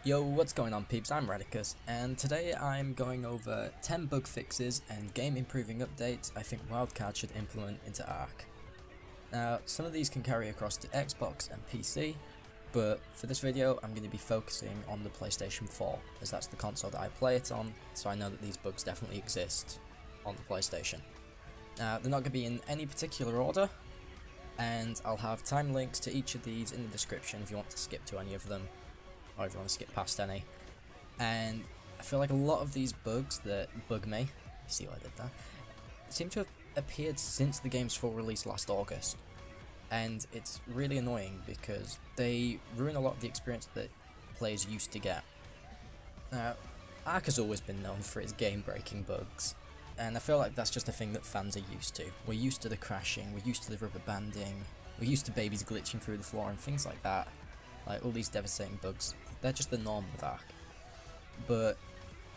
Yo, what's going on peeps, I'm Ratticuss, and today I'm going over 10 bug fixes and game improving updates I think Wildcard should implement into Ark. Now, some of these can carry across to Xbox and PC, but for this video I'm going to be focusing on the PlayStation 4, as that's the console that I play it on, so I know that these bugs definitely exist on the PlayStation. Now, they're not going to be in any particular order, and I'll have time links to each of these in the description if you want to skip to any of them, or if you want to skip past any. And I feel like a lot of these bugs that bug me, you see what I did there, seem to have appeared since the game's full release last August. And it's really annoying because they ruin a lot of the experience that players used to get. Now, Ark has always been known for its game-breaking bugs, and I feel like that's just a thing that fans are used to. We're used to the crashing, we're used to the rubber banding, we're used to babies glitching through the floor and things like that. Like, all these devastating bugs, they're just the norm with Ark. But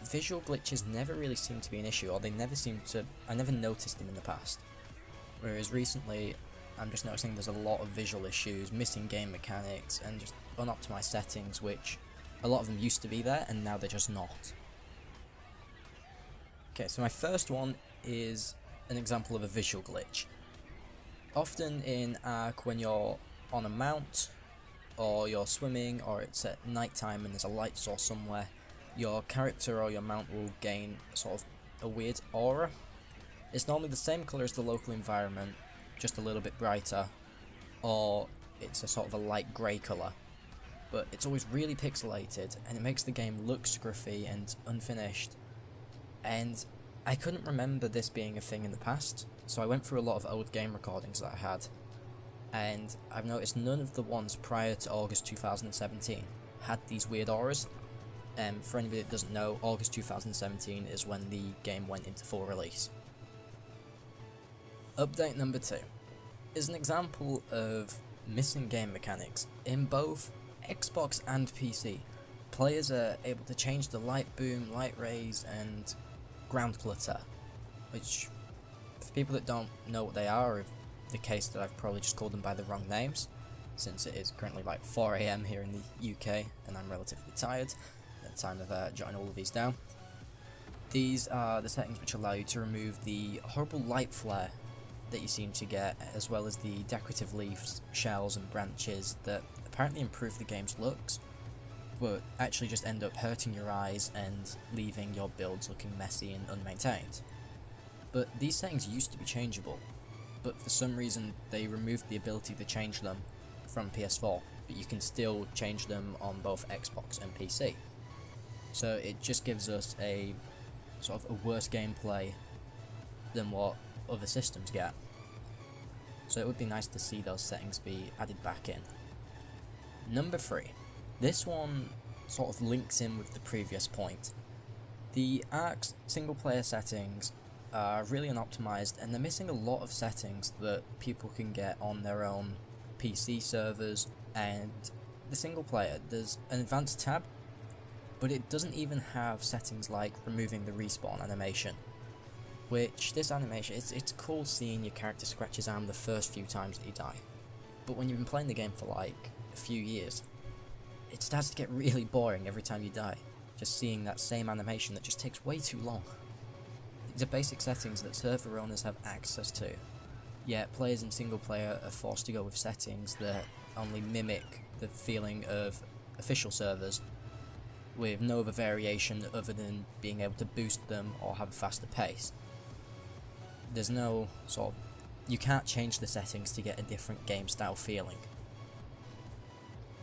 visual glitches never really seem to be an issue, or I never noticed them in the past. Whereas recently, I'm just noticing there's a lot of visual issues, missing game mechanics, and just unoptimized settings, which a lot of them used to be there, and now they're just not. Okay, so my first one is an example of a visual glitch. Often in Ark, when you're on a mount, or you're swimming, or it's at night time and there's a light source somewhere, your character or your mount will gain sort of a weird aura. It's normally the same colour as the local environment, just a little bit brighter, or it's a sort of a light grey colour, but it's always really pixelated and it makes the game look scruffy and unfinished. And I couldn't remember this being a thing in the past, so I went through a lot of old game recordings that I had, and I've noticed none of the ones prior to August 2017 had these weird auras. For anybody that doesn't know, August 2017 is when the game went into full release. Update number 2 is an example of missing game mechanics. In both Xbox and PC, players are able to change the light boom, light rays, and ground clutter, which, for people that don't know what they are, or the case that I've probably just called them by the wrong names, since it is currently like 4 AM here in the UK and I'm relatively tired at the time of jotting all of these down. These are the settings which allow you to remove the horrible light flare that you seem to get, as well as the decorative leaves, shells and branches that apparently improve the game's looks, but actually just end up hurting your eyes and leaving your builds looking messy and unmaintained. But these settings used to be changeable, but for some reason they removed the ability to change them from PS4, but you can still change them on both Xbox and PC. So it just gives us a sort of a worse gameplay than what other systems get. So it would be nice to see those settings be added back in. Number 3. This one sort of links in with the previous point. The Ark's single player settings are really unoptimized, and they're missing a lot of settings that people can get on their own PC servers and the single player. There's an advanced tab, but it doesn't even have settings like removing the respawn animation, which this animation, it's cool seeing your character scratch his arm the first few times that you die, but when you've been playing the game for like a few years, it starts to get really boring every time you die, just seeing that same animation that just takes way too long. These are basic settings that server owners have access to, yet players in single player are forced to go with settings that only mimic the feeling of official servers, with no other variation other than being able to boost them or have a faster pace. There's no sort of, you can't change the settings to get a different game style feeling.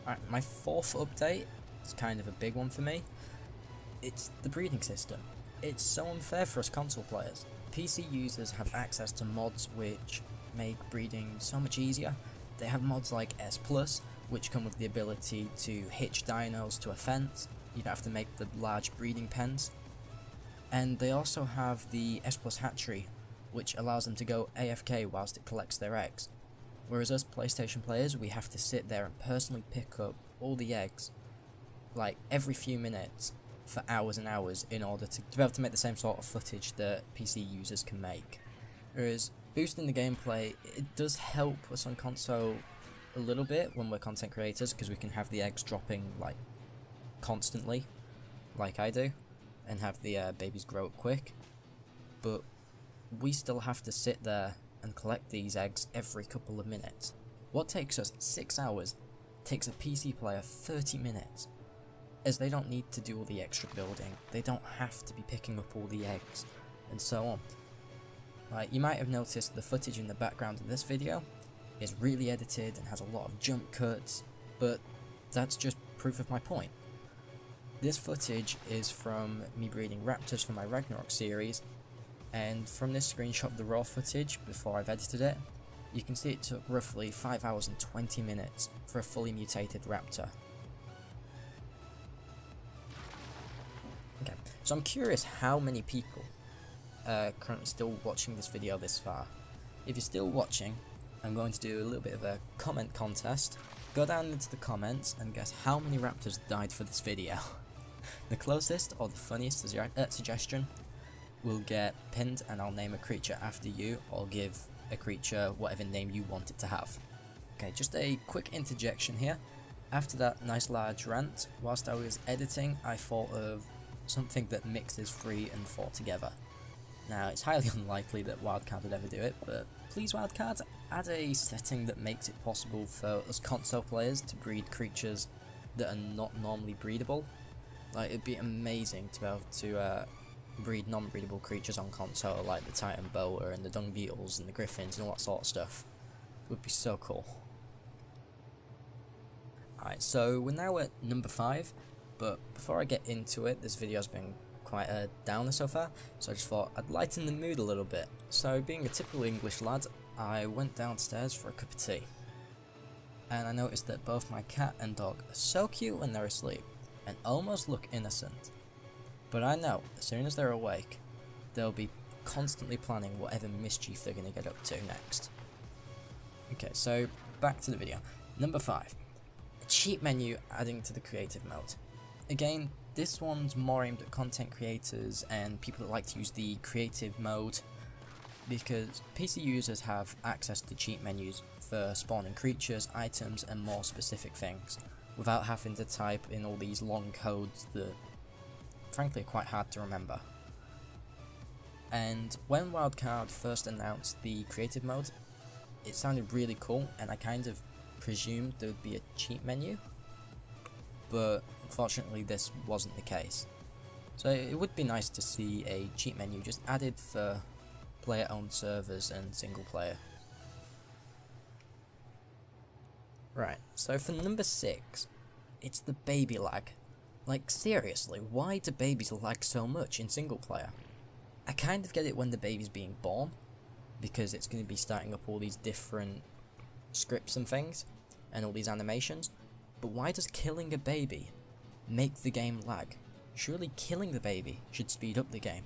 Alright, my 4th update is kind of a big one for me. It's the breeding system. It's so unfair for us console players. PC users have access to mods which make breeding so much easier. They have mods like S+, which come with the ability to hitch dinos to a fence. You don't have to make the large breeding pens. And they also have the S+ hatchery, which allows them to go AFK whilst it collects their eggs. Whereas us PlayStation players, we have to sit there and personally pick up all the eggs, like every few minutes, for hours and hours in order to be able to make the same sort of footage that PC users can make. Whereas boosting the gameplay, it does help us on console a little bit when we're content creators, because we can have the eggs dropping like constantly, like I do, and have the babies grow up quick, but we still have to sit there and collect these eggs every couple of minutes. What takes us 6 hours takes a PC player 30 minutes, as they don't need to do all the extra building, they don't have to be picking up all the eggs, and so on. Like, you might have noticed the footage in the background of this video is really edited and has a lot of jump cuts, but that's just proof of my point. This footage is from me breeding raptors for my Ragnarok series, and from this screenshot of the raw footage before I've edited it, you can see it took roughly 5 hours and 20 minutes for a fully mutated raptor. Okay, so I'm curious how many people are currently still watching this video this far. If you're still watching, I'm going to do a little bit of a comment contest. Go down into the comments and guess how many raptors died for this video. The closest or the funniest suggestion will get pinned, and I'll name a creature after you, or give a creature whatever name you want it to have. Okay, just a quick interjection here. After that nice large rant, whilst I was editing, I thought of something that mixes 3 and 4 together. Now, it's highly unlikely that Wildcard would ever do it, but please Wildcard, add a setting that makes it possible for us console players to breed creatures that are not normally breedable. Like, it'd be amazing to be able to breed non-breedable creatures on console, like the Titan Boa and the Dung Beetles and the Griffins and all that sort of stuff. It would be so cool. Alright, so we're now at number 5, but before I get into it, this video's been quite a downer so far, so I just thought I'd lighten the mood a little bit. So, being a typical English lad, I went downstairs for a cup of tea, and I noticed that both my cat and dog are so cute when they're asleep, and almost look innocent. But I know, as soon as they're awake, they'll be constantly planning whatever mischief they're going to get up to next. Okay, so back to the video. Number 5. A cheat menu adding to the creative mode. Again, this one's more aimed at content creators and people that like to use the creative mode, because PC users have access to cheat menus for spawning creatures, items, and more specific things, without having to type in all these long codes that frankly are quite hard to remember. And when Wildcard first announced the creative mode, it sounded really cool, and I kind of presumed there would be a cheat menu, but unfortunately this wasn't the case. So it would be nice to see a cheat menu just added for player-owned servers and single player. Right, so for number 6, it's the baby lag. Like, seriously, why do babies lag so much in single player? I kind of get it when the baby's being born, because it's going to be starting up all these different scripts and things, and all these animations, but why does killing a baby make the game lag? Surely killing the baby should speed up the game,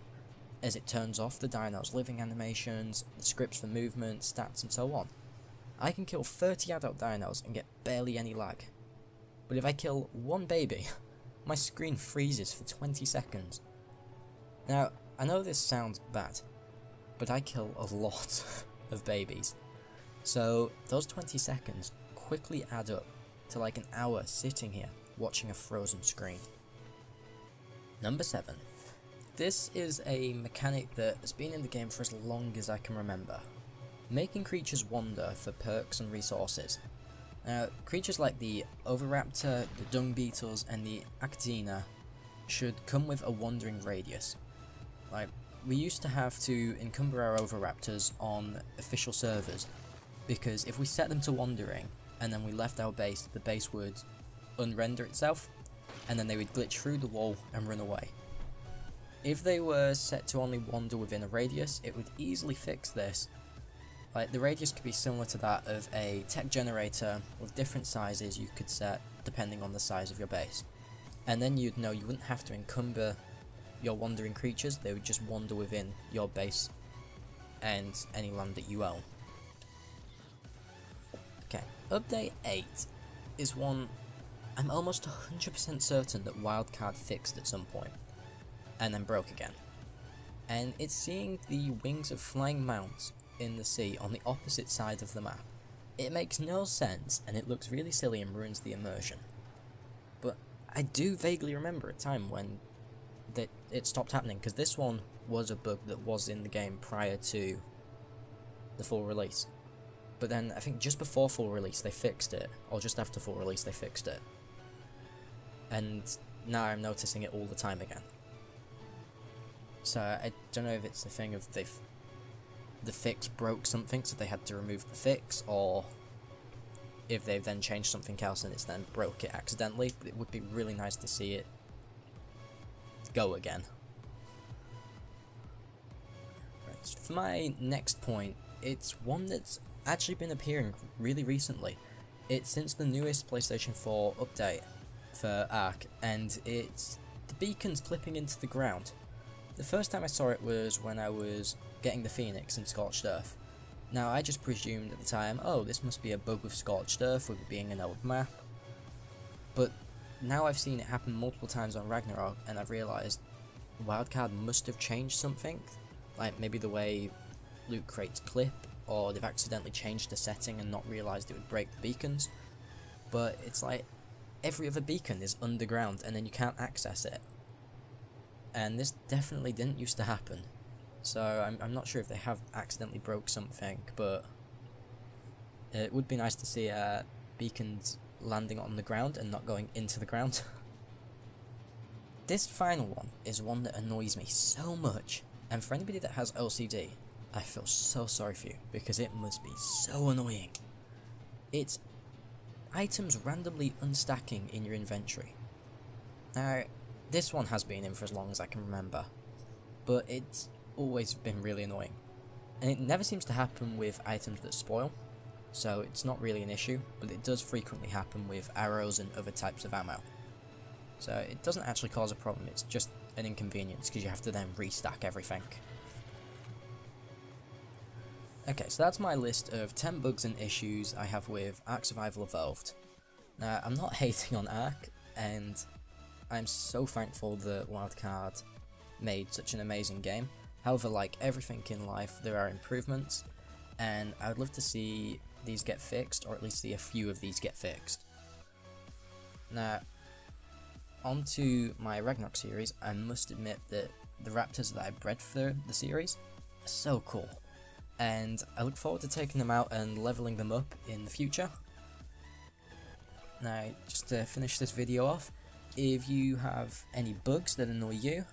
as it turns off the dino's living animations, the scripts for movement, stats, and so on. I can kill 30 adult dinos and get barely any lag, but if I kill one baby, my screen freezes for 20 seconds. Now, I know this sounds bad, but I kill a lot of babies, so those 20 seconds quickly add up to like an hour sitting here watching a frozen screen. Number 7. This is a mechanic that has been in the game for as long as I can remember. Making creatures wander for perks and resources. Now, creatures like the Oviraptor, the Dung Beetles, and the Actina should come with a wandering radius. Like, we used to have to encumber our Oviraptors on official servers, because if we set them to wandering, and then we left our base, the base would unrender itself, and then they would glitch through the wall and run away. If they were set to only wander within a radius, it would easily fix this. Like, the radius could be similar to that of a tech generator with different sizes you could set depending on the size of your base. And then you'd know you wouldn't have to encumber your wandering creatures, they would just wander within your base and any land that you own. Okay, update 8 is one I'm almost 100% certain that Wildcard fixed at some point, and then broke again. And it's seeing the wings of flying mounts in the sea on the opposite side of the map. It makes no sense, and it looks really silly and ruins the immersion. But I do vaguely remember a time when it stopped happening, because this one was a bug that was in the game prior to the full release. But then I think just before full release they fixed it, or just after full release they fixed it. And now I'm noticing it all the time again. So I don't know if it's the thing of the fix broke something so they had to remove the fix, or if they've then changed something else and it's then broke it accidentally. But it would be really nice to see it go again. Right, so for my next point, it's one that's actually been appearing really recently. It's since the newest PlayStation 4 update for Ark, and it's the beacons clipping into the ground. The first time I saw it was when I was getting the Phoenix in Scorched Earth. Now I just presumed at the time, oh, this must be a bug with Scorched Earth with it being an old map. But now I've seen it happen multiple times on Ragnarok, and I've realised Wildcard must have changed something, like maybe the way loot crates clip, or they've accidentally changed the setting and not realised it would break the beacons. But it's like every other beacon is underground and then you can't access it. And this definitely didn't used to happen. So I'm not sure if they have accidentally broke something, but it would be nice to see beacons landing on the ground and not going into the ground. This final one is one that annoys me so much, and for anybody that has OCD, I feel so sorry for you, because it must be so annoying. It's items randomly unstacking in your inventory. Now, this one has been in for as long as I can remember, but it's always been really annoying. And it never seems to happen with items that spoil, so it's not really an issue, but it does frequently happen with arrows and other types of ammo. So it doesn't actually cause a problem, it's just an inconvenience, because you have to then restack everything. Okay, so that's my list of 10 bugs and issues I have with Ark Survival Evolved. Now, I'm not hating on Ark, and I'm so thankful that Wildcard made such an amazing game. However, like everything in life, there are improvements, and I would love to see these get fixed, or at least see a few of these get fixed. Now, on to my Ragnarok series, I must admit that the raptors that I bred for the series are so cool. And I look forward to taking them out and leveling them up in the future. Now, just to finish this video off, if you have any bugs that annoy you,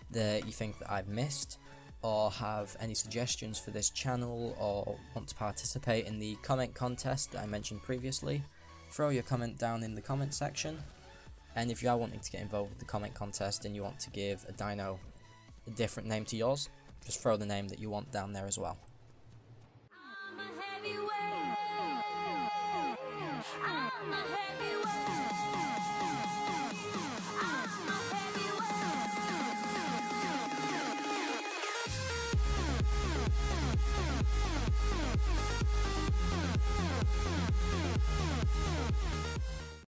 that you think that I've missed, or have any suggestions for this channel, or want to participate in the comment contest that I mentioned previously, throw your comment down in the comment section. And if you are wanting to get involved with the comment contest and you want to give a dino a different name to yours, just throw the name that you want down there as well.